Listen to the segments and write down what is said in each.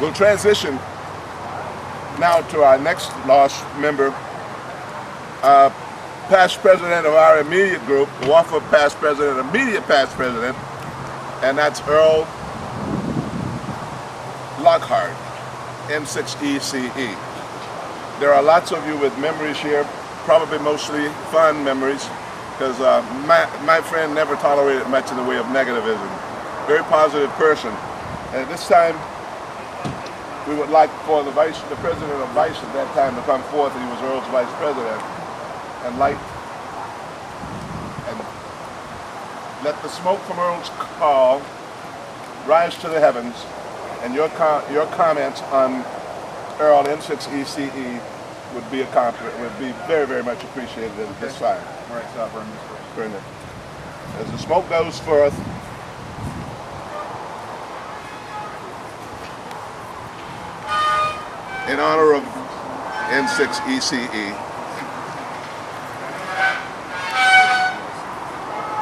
We'll transition now to our next lost member, past president of our immediate group, WARFA past president, immediate past president, and that's Earl Lockhart, M6ECE. There are lots of you with memories here, probably mostly fun memories, because my friend never tolerated much in the way of negativism. Very positive person. And at this time, we would like for the president of Vice at that time to come forth, and he was Earl's vice president, and light and let the smoke from Earl's call rise to the heavens, and your comments on Earl M6ECE would be very, very much appreciated at this time. All right, stop burning this first. Burn it. As the smoke goes forth, in honor of N6ECE,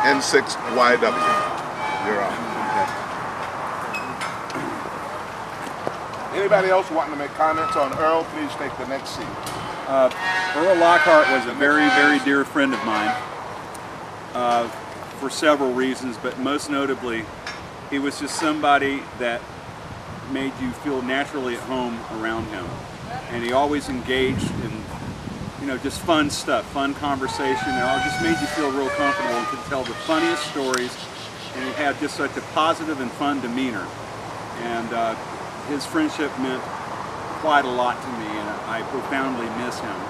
N6YW. You're on. Anybody else wanting to make comments on Earl, please take the next seat. Earl Lockhart was a very, very dear friend of mine for several reasons, but most notably, he was just somebody that made you feel naturally at home around him. And he always engaged in, just fun stuff, fun conversation, and it just made you feel real comfortable and could tell the funniest stories, and he had just such a positive and fun demeanor. And his friendship meant quite a lot to me, and I profoundly miss him,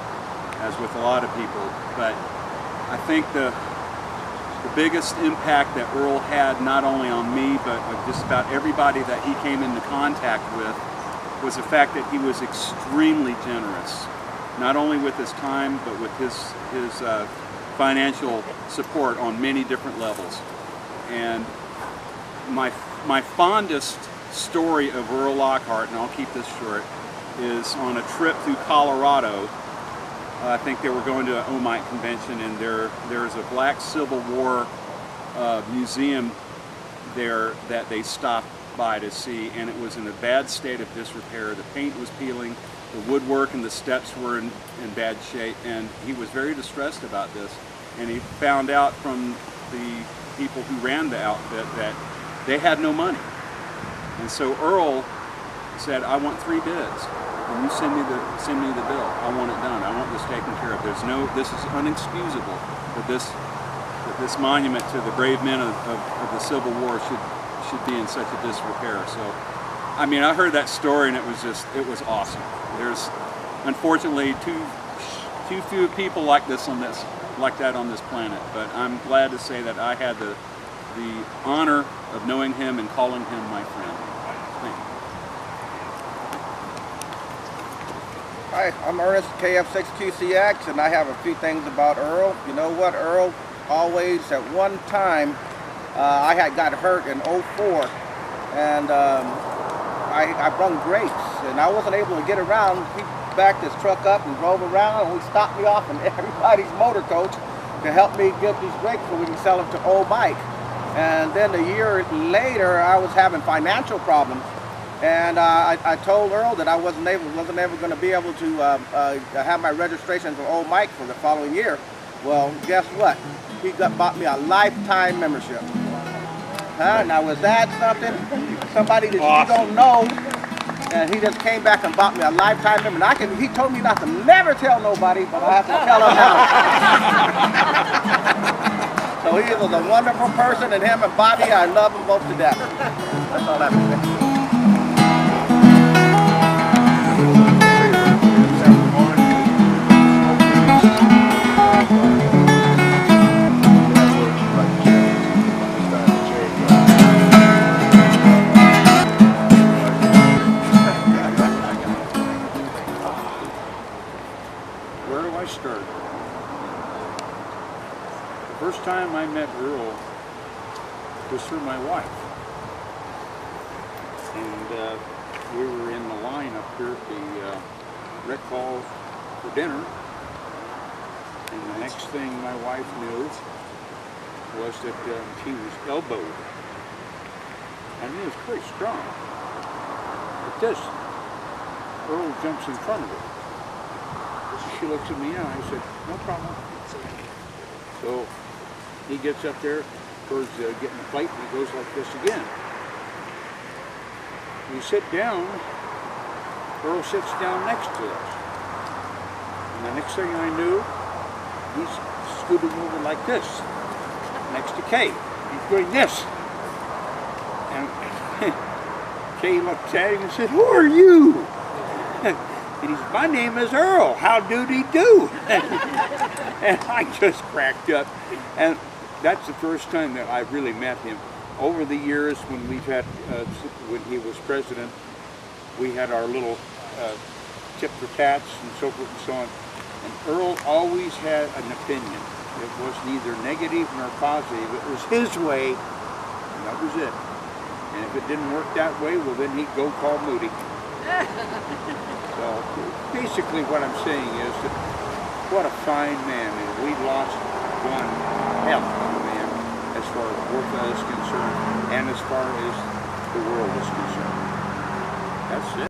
as with a lot of people. But I think the biggest impact that Earl had, not only on me, but just about everybody that he came into contact with, was the fact that he was extremely generous, not only with his time, but with his financial support on many different levels. And my fondest story of Earl Lockhart, and I'll keep this short, is on a trip through Colorado. I think they were going to an OMIC convention, and there's a Black Civil War museum there that they stopped by to see, and it was in a bad state of disrepair. The paint was peeling, the woodwork and the steps were in bad shape, and he was very distressed about this. And he found out from the people who ran the outfit that they had no money. And so Earl said, "I want 3 bids. When you send me the bill, I want it done. I want this taken care of. This is unexcusable that this monument to the brave men of the Civil War should be in such a disrepair." So, I mean, I heard that story, and it was awesome. There's unfortunately too few people like that on this planet. But I'm glad to say that I had the honor of knowing him and calling him my friend. Thank you. Hi, I'm Ernest, KF6QCX, and I have a few things about Earl. You know what, Earl always, at one time, I had got hurt in '04, and I brung grapes, and I wasn't able to get around. He backed his truck up and drove around, and he stopped me off in everybody's motor coach to help me get these grapes so we can sell them to Old Mike. And then a year later, I was having financial problems. And I told Earl that I wasn't ever going to be able to have my registration for Old Mike for the following year. Well, guess what? He bought me a lifetime membership. Huh? Now, was that something? Somebody that you don't know, and he just came back and bought me a lifetime membership. He told me not to never tell nobody, but I have to tell him now. So he was a wonderful person, and him and Bobby, I love them both to death. That's all I have to say. Where do I start? The first time I met Earl was through my wife. And we were in the line up here at the rec hall for dinner. And the next thing my wife knew was that he was elbowed. And he was pretty strong. But this Earl jumps in front of her. She looks at me and I said, no problem. So he gets up there towards getting the plate and he goes like this again. We sit down, Earl sits down next to us. And the next thing I knew, he's scooting over like this, next to Kay. He's doing this. And Kay looked at him and said, who are you? And he said, my name is Earl. How do? And I just cracked up. And that's the first time that I really met him. Over the years, when we've had, when he was president, we had our little tit for tats and so forth and so on. And Earl always had an opinion. It was neither negative nor positive. It was his way, and that was it. And if it didn't work that way, well, then he'd go call Moody. So basically what I'm saying is that what a fine man, and we lost one hell of a man as far as WARFA is concerned and as far as the world is concerned. That's it.